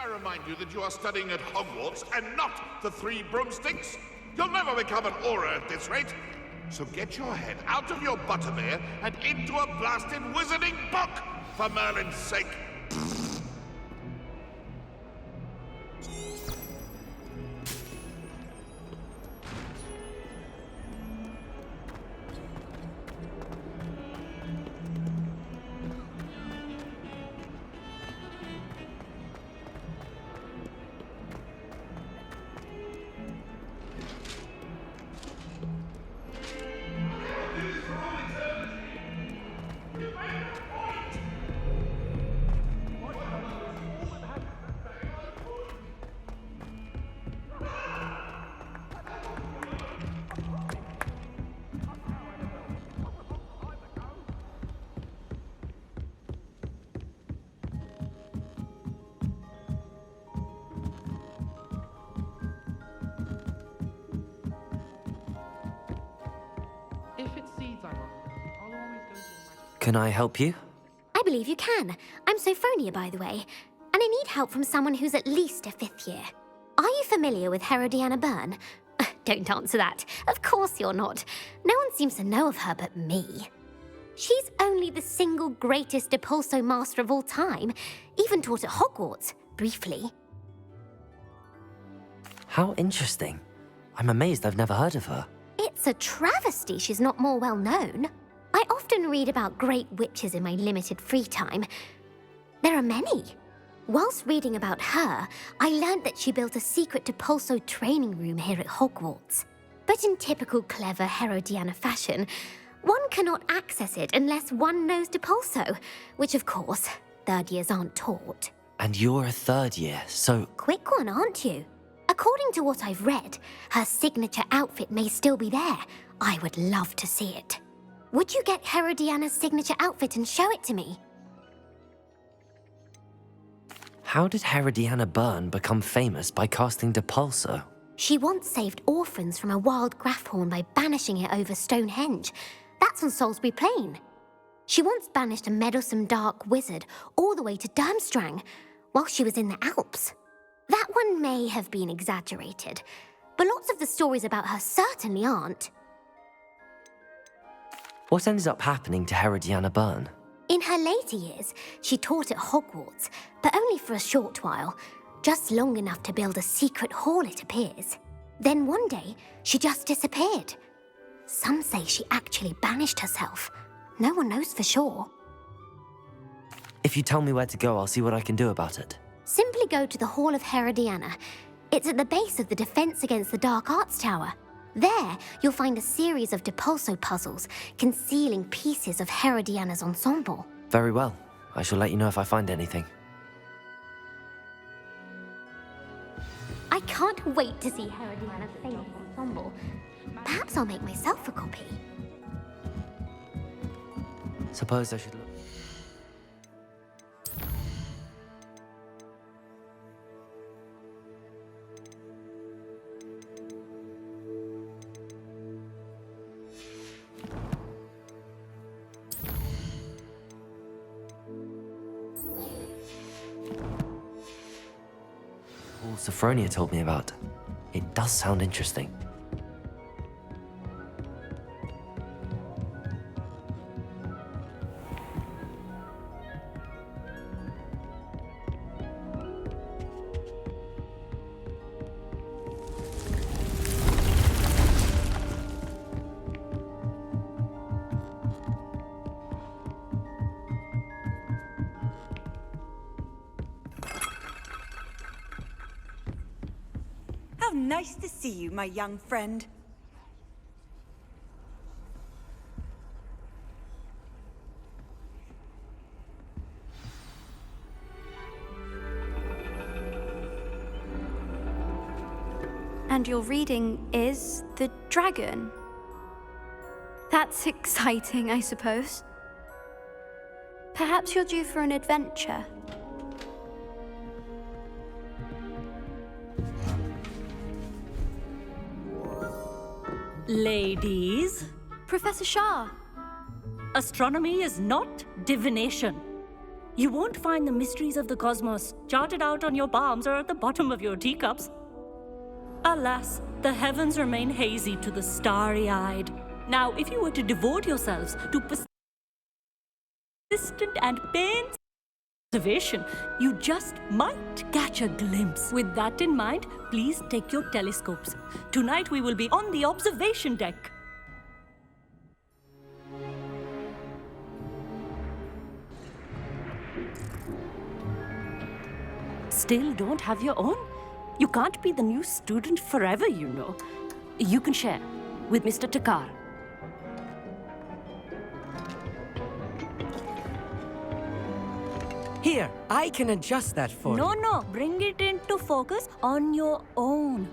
I remind you that you are studying at Hogwarts and not the Three Broomsticks? You'll never become an aura at this rate. So get your head out of your butterbeer and into a blasted wizarding book, for Merlin's sake. Can I help you? I believe you can. I'm Sophronia, by the way, and I need help from someone who's at least a 5th year. Are you familiar with Herodiana Byrne? Don't answer that. Of course you're not. No one seems to know of her but me. She's only the single greatest Depulso master of all time, even taught at Hogwarts, briefly. How interesting. I'm amazed I've never heard of her. It's a travesty she's not more well known. I often read about great witches in my limited free time. There are many. Whilst reading about her, I learned that she built a secret Depulso training room here at Hogwarts. But in typical clever Herodiana fashion, one cannot access it unless one knows Depulso, which of course, 3rd years aren't taught. And you're a 3rd year, so... Quick one, aren't you? According to what I've read, her signature outfit may still be there. I would love to see it. Would you get Herodiana's signature outfit and show it to me? How did Herodiana Byrne become famous by casting Depulso? She once saved orphans from a wild Graffhorn by banishing it over Stonehenge. That's on Salisbury Plain. She once banished a meddlesome dark wizard all the way to Durmstrang while she was in the Alps. That one may have been exaggerated, but lots of the stories about her certainly aren't. What ended up happening to Herodiana Byrne? In her later years, she taught at Hogwarts, but only for a short while, just long enough to build a secret hall, it appears. Then one day, she just disappeared. Some say she actually banished herself. No one knows for sure. If you tell me where to go, I'll see what I can do about it. Simply go to the Hall of Herodiana. It's at the base of the Defense Against the Dark Arts Tower. There, you'll find a series of Depulso puzzles concealing pieces of Herodiana's ensemble. Very well. I shall let you know if I find anything. I can't wait to see Herodiana's famous ensemble. Perhaps I'll make myself a copy. Suppose I should look. Sophronia told me about. It does sound interesting. Nice to see you, my young friend. And your reading is The Dragon. That's exciting, I suppose. Perhaps you're due for an adventure. Ladies, Professor Shah. astronomy is not divination. You won't find the mysteries of the cosmos charted out on your palms or at the bottom of your teacups. Alas, the heavens remain hazy to the starry-eyed. Now, if you were to devote yourselves to persistent and painstaking observation, you just might catch a glimpse. With that in mind, please take your telescopes. Tonight we will be on the observation deck. Still don't have your own? You can't be the new student forever, you know. You can share with Mr. Takar. Here, I can adjust that for you. No, bring it into focus on your own.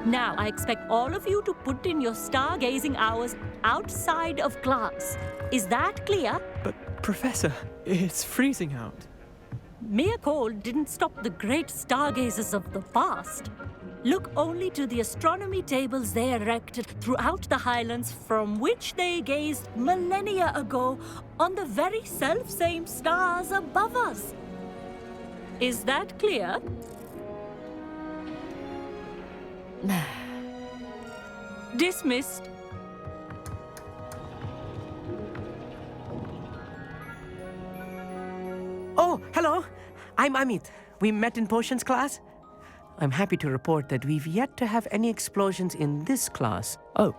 Now, I expect all of you to put in your stargazing hours outside of class. Is that clear? But, Professor, it's freezing out. Mere cold didn't stop the great stargazers of the past. Look only to the astronomy tables they erected throughout the highlands from which they gazed millennia ago on the very self-same stars above us. Is that clear? Dismissed. Oh, hello. I'm Amit. We met in potions class. I'm happy to report that we've yet to have any explosions in this class. Oh,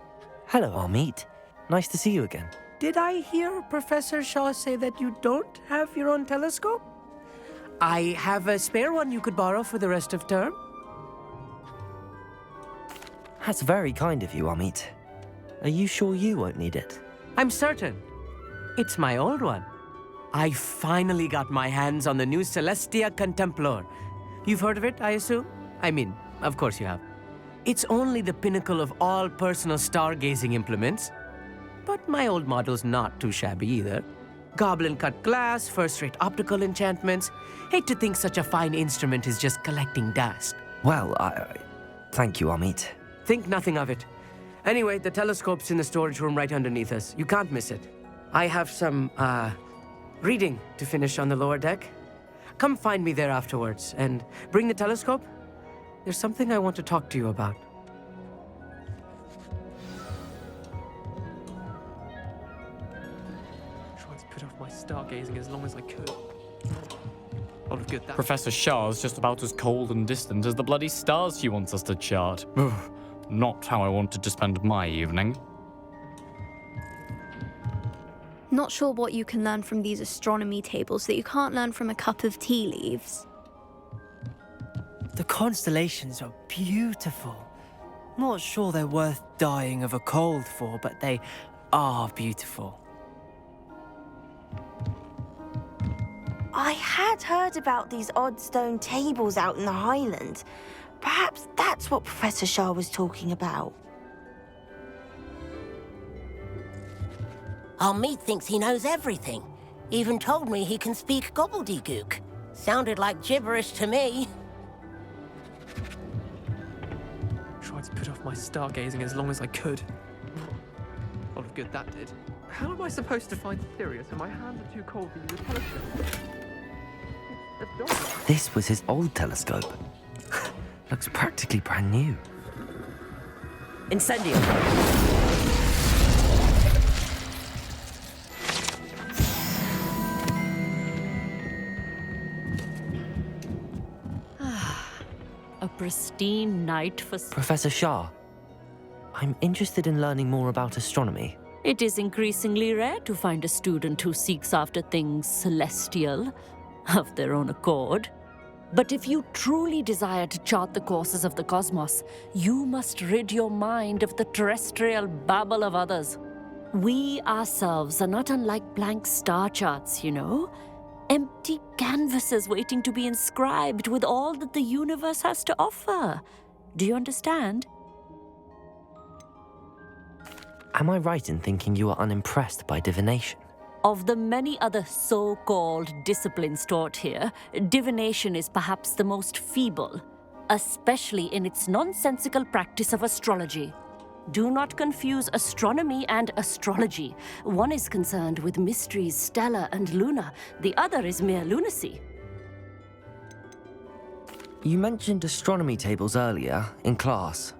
hello, Amit. Nice to see you again. Did I hear Professor Shah say that you don't have your own telescope? I have a spare one you could borrow for the rest of term. That's very kind of you, Amit. Are you sure you won't need it? I'm certain. It's my old one. I finally got my hands on the new Celestia Contemplar. You've heard of it, I assume? I mean, of course you have. It's only the pinnacle of all personal stargazing implements. But my old model's not too shabby either. Goblin-cut glass, first-rate optical enchantments. Hate to think such a fine instrument is just collecting dust. Well, thank you, Amit. Think nothing of it. Anyway, the telescope's in the storage room right underneath us. You can't miss it. I have some, reading to finish on the lower deck. Come find me there afterwards, and bring the telescope. There's something I want to talk to you about. Tried to put off my stargazing as long as I could. Lot of good that. Professor Shah's just about as cold and distant as the bloody stars she wants us to chart. Ugh, not how I wanted to spend my evening. Not sure what you can learn from these astronomy tables that you can't learn from a cup of tea leaves. The constellations are beautiful. Not sure they're worth dying of a cold for, but they are beautiful. I had heard about these odd stone tables out in the Highlands. Perhaps that's what Professor Shah was talking about. Amit thinks he knows everything. Even told me he can speak gobbledygook. Sounded like gibberish to me. Tried to put off my stargazing as long as I could. Lot of good that did. How am I supposed to find Sirius when my hands are too cold to use a telescope? This was his old telescope. Looks practically brand new. Incendio. A pristine night for... Professor Shah, I'm interested in learning more about astronomy. It is increasingly rare to find a student who seeks after things celestial of their own accord. But if you truly desire to chart the courses of the cosmos, you must rid your mind of the terrestrial babble of others. We ourselves are not unlike blank star charts, you know. Empty canvases waiting to be inscribed with all that the universe has to offer. Do you understand? Am I right in thinking you are unimpressed by divination? Of the many other so-called disciplines taught here, divination is perhaps the most feeble, especially in its nonsensical practice of astrology. Do not confuse astronomy and astrology. One is concerned with mysteries stellar and lunar, the other is mere lunacy. You mentioned astronomy tables earlier in class.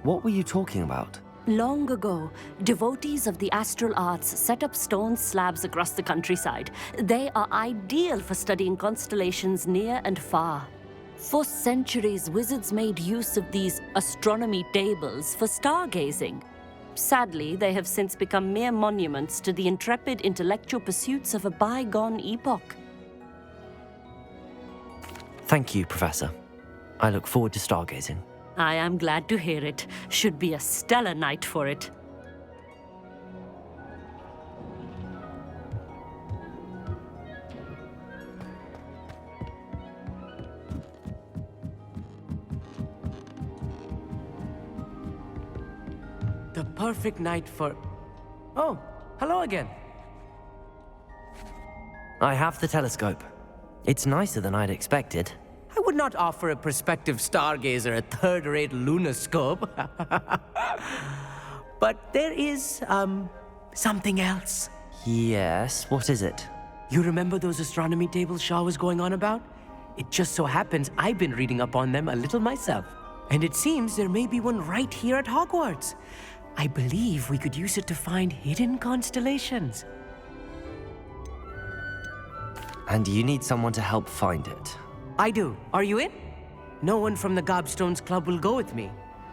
What were you talking about? Long ago, devotees of the astral arts set up stone slabs across the countryside. They are ideal for studying constellations near and far. For centuries, wizards made use of these astronomy tables for stargazing. Sadly, they have since become mere monuments to the intrepid intellectual pursuits of a bygone epoch. Thank you, Professor. I look forward to stargazing. I am glad to hear it. Should be a stellar night for it. The perfect night for... Oh, hello again. I have the telescope. It's nicer than I'd expected. I would not offer a prospective stargazer a third-rate lunoscope. But there is, something else. Yes, what is it? You remember those astronomy tables Shah was going on about? It just so happens I've been reading up on them a little myself. And it seems there may be one right here at Hogwarts. I believe we could use it to find hidden constellations. And you need someone to help find it. I do. Are you in? No one from the Gobstones Club will go with me.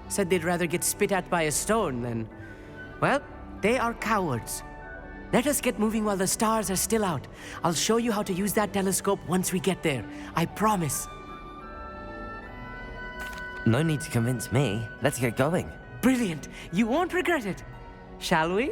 Said they'd rather get spit at by a stone than... Well, they are cowards. Let us get moving while the stars are still out. I'll show you how to use that telescope once we get there. I promise. No need to convince me. Let's get going. Brilliant. You won't regret it. Shall we?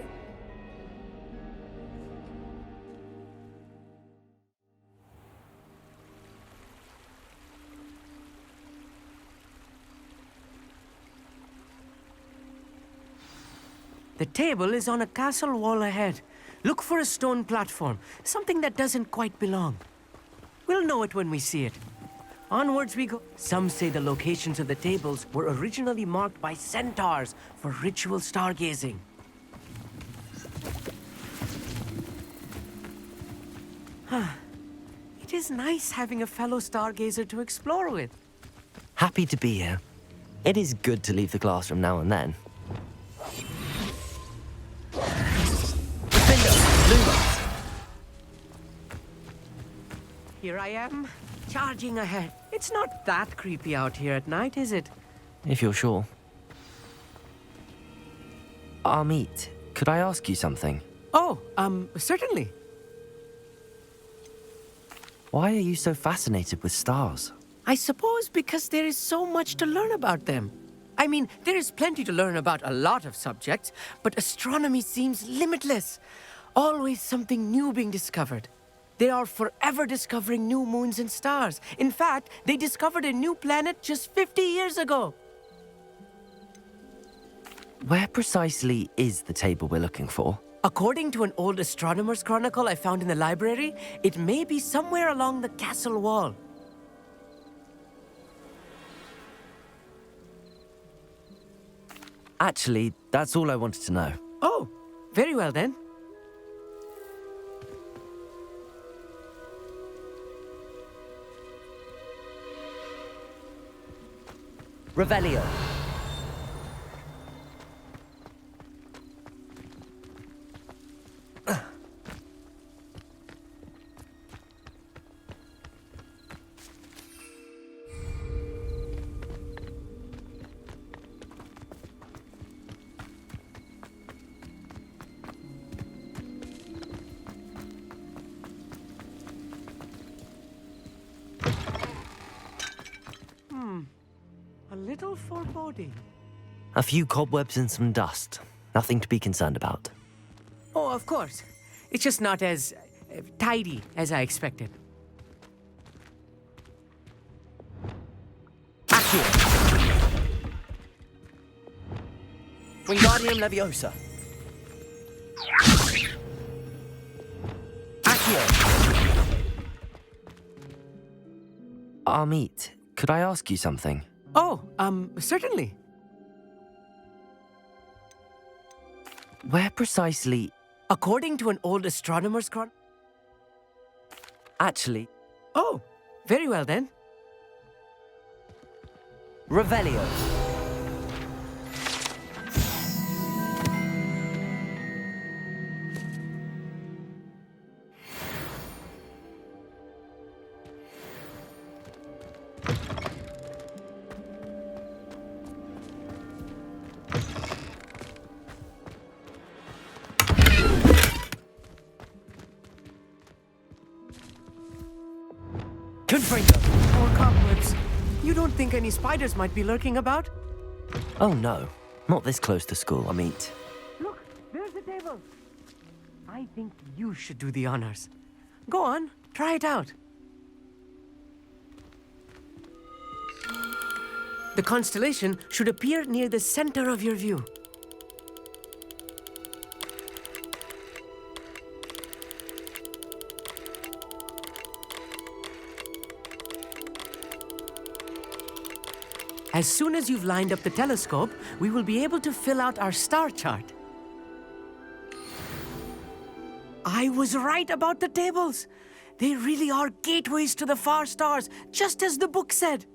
The table is on a castle wall ahead. Look for a stone platform, something that doesn't quite belong. We'll know it when we see it. Onwards we go. Some say the locations of the tables were originally marked by centaurs for ritual stargazing. It is nice having a fellow stargazer to explore with. Happy to be here. It is good to leave the classroom now and then. Here I am, charging ahead. It's not that creepy out here at night, is it? If you're sure. Amit, could I ask you something? Oh, certainly. Why are you so fascinated with stars? I suppose because there is so much to learn about them. I mean, there is plenty to learn about a lot of subjects, but astronomy seems limitless. Always something new being discovered. They are forever discovering new moons and stars. In fact, they discovered a new planet just 50 years ago. Where precisely is the table we're looking for? According to an old astronomer's chronicle I found in the library, it may be somewhere along the castle wall. Actually, that's all I wanted to know. Oh, very well then. Revelio. A little foreboding. A few cobwebs and some dust. Nothing to be concerned about. Oh, of course. It's just not as tidy as I expected. Accio. Wingardium Leviosa. Amit, could I ask you something? Oh, certainly. Where precisely... According to an old astronomer's chron... Actually... Oh, very well then. Revelio. Confringo. Or cobwebs. You don't think any spiders might be lurking about? Oh no, not this close to school, Amit. Look, there's the table. I think you should do the honors. Go on, try it out. The constellation should appear near the center of your view. As soon as you've lined up the telescope, we will be able to fill out our star chart. I was right about the tables. They really are gateways to the far stars, just as the book said.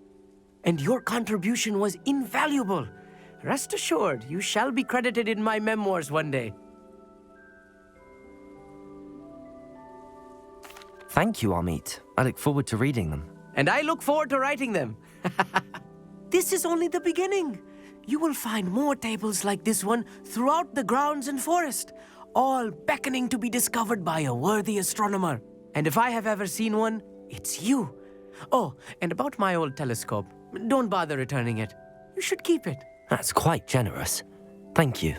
And your contribution was invaluable. Rest assured, you shall be credited in my memoirs one day. Thank you, Amit. I look forward to reading them. And I look forward to writing them. This is only the beginning. You will find more tables like this one throughout the grounds and forest, all beckoning to be discovered by a worthy astronomer. And if I have ever seen one, it's you. Oh, and about my old telescope, don't bother returning it. You should keep it. That's quite generous. Thank you.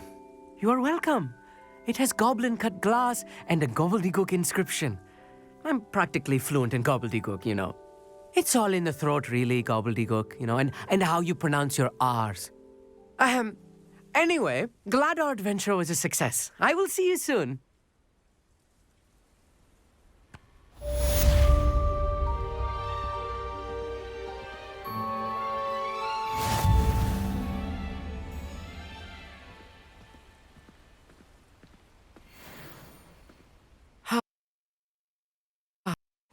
You are welcome. It has goblin-cut glass and a gobbledygook inscription. I'm practically fluent in gobbledygook, you know. It's all in the throat, really, gobbledygook, you know, and how you pronounce your R's. Anyway, glad our adventure was a success. I will see you soon.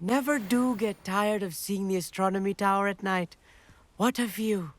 Never do get tired of seeing the astronomy tower at night. What a view.